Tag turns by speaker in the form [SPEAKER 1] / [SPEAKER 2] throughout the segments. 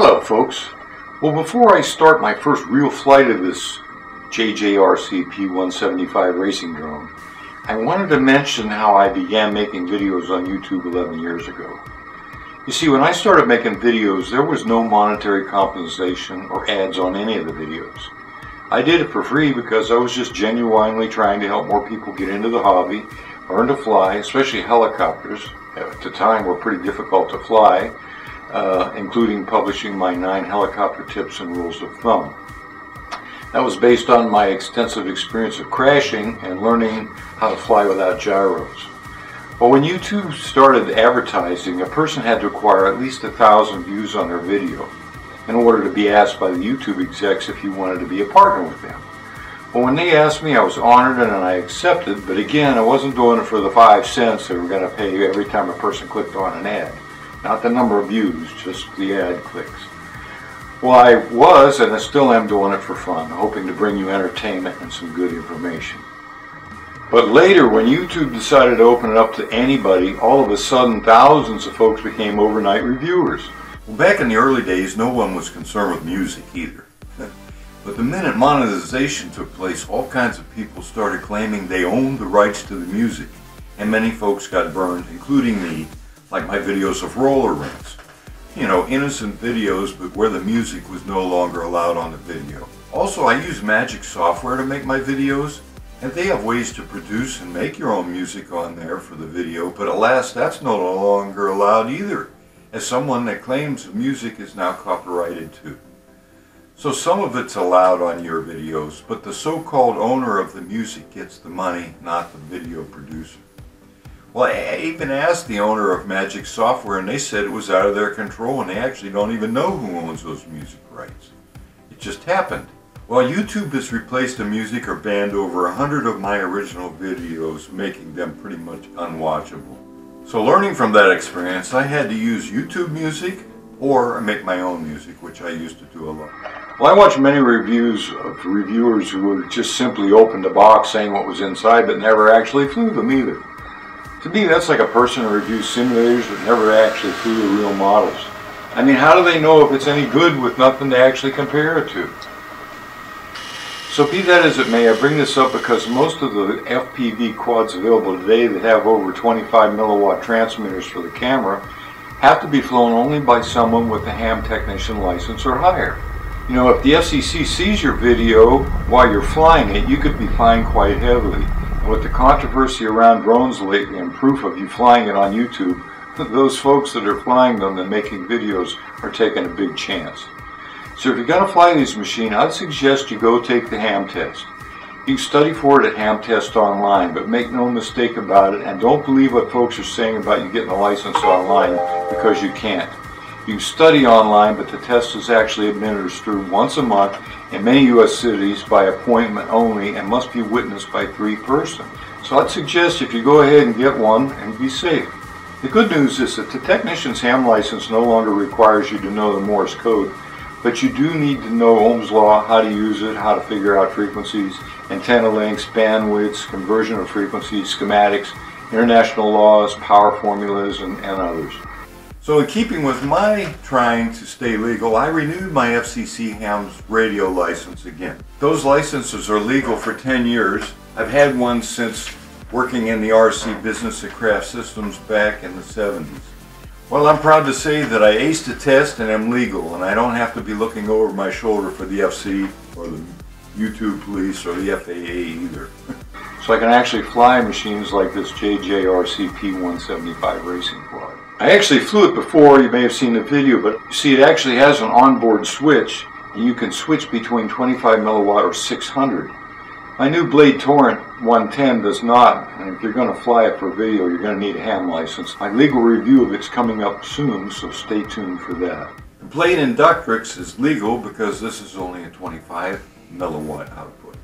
[SPEAKER 1] Hello folks. Well, before I start my first real flight of this JJRC P175 racing drone, I wanted to mention how I began making videos on YouTube 11 years ago. You see, when I started making videos, there was no monetary compensation or ads on any of the videos. I did it for free because I was just genuinely trying to help more people get into the hobby, learn to fly, especially helicopters. At the time were pretty difficult to fly, including publishing my 9 helicopter tips and rules of thumb. That was based on my extensive experience of crashing and learning how to fly without gyros. Well, when YouTube started advertising, a person had to acquire at least 1,000 views on their video in order to be asked by the YouTube execs if you wanted to be a partner with them. Well, when they asked me, I was honored and I accepted, but again, I wasn't doing it for the 5 cents they were going to pay every time a person clicked on an ad. Not the number of views, just the ad clicks. Well, I was and I still am doing it for fun, hoping to bring you entertainment and some good information. But later, when YouTube decided to open it up to anybody, all of a sudden thousands of folks became overnight reviewers. Well, back in the early days, no one was concerned with music either. But the minute monetization took place, all kinds of people started claiming they owned the rights to the music, and many folks got burned, including me, like my videos of roller rinks. You know, innocent videos, but where the music was no longer allowed on the video. Also, I use Magic software to make my videos, and they have ways to produce and make your own music on there for the video, but alas, that's no longer allowed either, as someone that claims the music is now copyrighted too. So some of it's allowed on your videos, but the so-called owner of the music gets the money, not the video producer. Well, I even asked the owner of Magic Software and they said it was out of their control and they actually don't even know who owns those music rights. It just happened. Well, YouTube has replaced the music or banned over 100 of my original videos, making them pretty much unwatchable. So learning from that experience, I had to use YouTube music or make my own music, which I used to do a lot. Well, I watched many reviews of reviewers who would just simply open the box saying what was inside but never actually flew them either. To me, that's like a person who reviews simulators but never actually flew the real models. I mean, how do they know if it's any good with nothing to actually compare it to? So be that as it may, I bring this up because most of the FPV quads available today that have over 25 milliwatt transmitters for the camera have to be flown only by someone with a ham technician license or higher. You know, if the FCC sees your video while you're flying it, you could be fined quite heavily. And with the controversy around drones lately and proof of you flying it on YouTube, those folks that are flying them and making videos are taking a big chance. So if you're going to fly these machines, I'd suggest you go take the ham test. You can study for it at Ham Test Online, but make no mistake about it, and don't believe what folks are saying about you getting a license online, because you can't. You can study online, but the test is actually administered once a month in many U.S. cities by appointment only and must be witnessed by 3 persons. So I'd suggest if you go ahead and get one and be safe. The good news is that the technician's ham license no longer requires you to know the Morse code, but you do need to know Ohm's law, how to use it, how to figure out frequencies, antenna lengths, bandwidths, conversion of frequencies, schematics, international laws, power formulas, and others. So in keeping with my trying to stay legal, I renewed my FCC Ham's radio license again. Those licenses are legal for 10 years. I've had one since working in the RC business at Craft Systems back in the 70s. Well, I'm proud to say that I aced the test and am legal, and I don't have to be looking over my shoulder for the FC or the YouTube police or the FAA either. So I can actually fly machines like this JJRC P175 racing quad. I actually flew it before, you may have seen the video, but you see it actually has an onboard switch, and you can switch between 25 milliwatt or 600. My new Blade Torrent 110 does not, and if you're going to fly it for video, you're going to need a ham license. My legal review of it's coming up soon, so stay tuned for that. The Blade Inductrix is legal because this is only a 25 milliwatt output.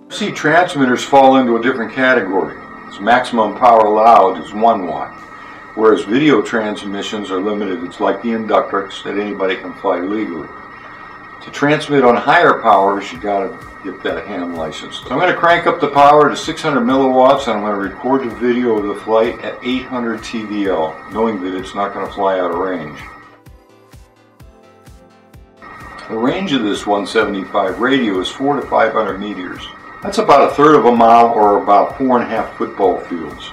[SPEAKER 1] See, transmitters fall into a different category. Its maximum power allowed is 1 watt, whereas video transmissions are limited. It's like the Inductrix that anybody can fly legally. To transmit on higher powers, you got to get that ham license. So I'm going to crank up the power to 600 milliwatts, and I'm going to record the video of the flight at 800 TVL, knowing that it's not going to fly out of range. The range of this 175 radio is 400 to 500 meters. That's about a third of a mile, or about 4.5 football fields.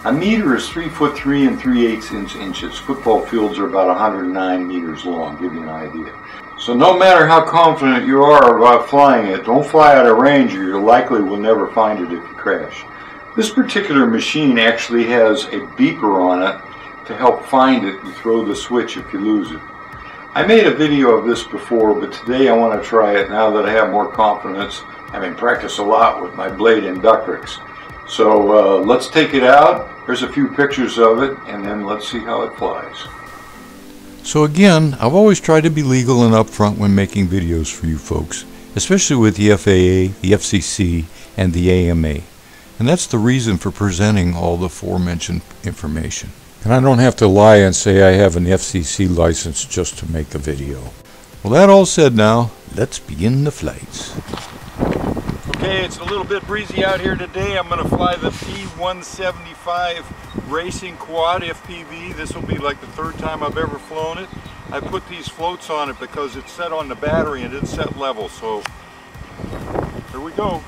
[SPEAKER 1] A meter is 3 foot 3 and 3/8 inches. Football fields are about 109 meters long, give you an idea. So no matter how confident you are about flying it, don't fly out of range or you likely will never find it if you crash. This particular machine actually has a beeper on it to help find it and throw the switch if you lose it. I made a video of this before, but today I want to try it now that I have more confidence, having practiced a lot with my blade Inductrix. So let's take it out. There's a few pictures of it, and then let's see how it flies.
[SPEAKER 2] So again, I've always tried to be legal and upfront when making videos for you folks, especially with the FAA, the FCC, and the AMA. And that's the reason for presenting all the aforementioned information. And I don't have to lie and say I have an FCC license just to make a video. Well, that all said now, let's begin the flights.
[SPEAKER 3] Okay, it's a little bit breezy out here today. I'm going to fly the P175 Racing Quad FPV. This will be like the third time I've ever flown it. I put these floats on it because it's set on the battery and it's set level. So here we go.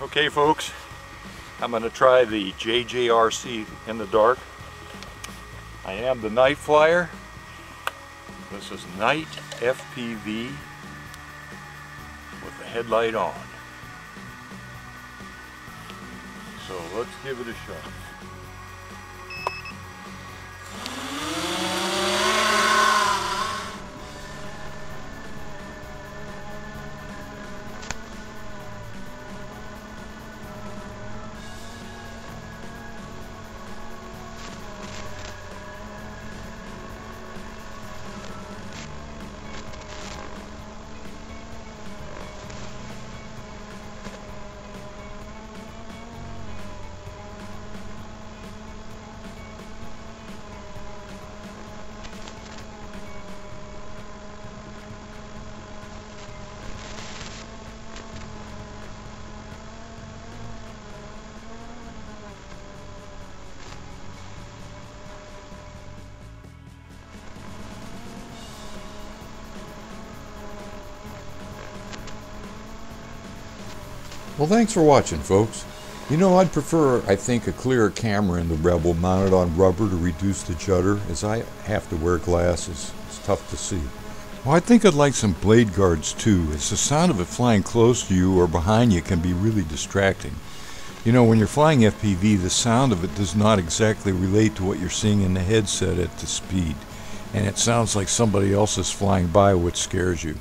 [SPEAKER 3] Okay folks, I'm going to try the JJRC in the dark. I am the NightFlyyer. This is Night FPV with the headlight on. So let's give it a shot.
[SPEAKER 2] Well, thanks for watching, folks. You know, I'd prefer, I think, a clearer camera in the Rebel mounted on rubber to reduce the judder, as I have to wear glasses. It's tough to see. Well, I think I'd like some blade guards too, as the sound of it flying close to you or behind you can be really distracting. You know, when you're flying FPV, the sound of it does not exactly relate to what you're seeing in the headset at the speed, and it sounds like somebody else is flying by, which scares you.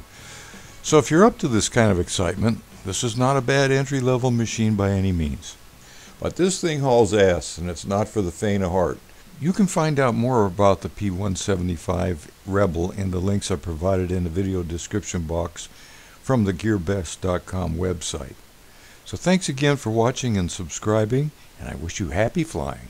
[SPEAKER 2] So if you're up to this kind of excitement, this is not a bad entry-level machine by any means. But this thing hauls ass, and it's not for the faint of heart. You can find out more about the P175 Rebel in the links I provided in the video description box from the Gearbest.com website. So thanks again for watching and subscribing, and I wish you happy flying.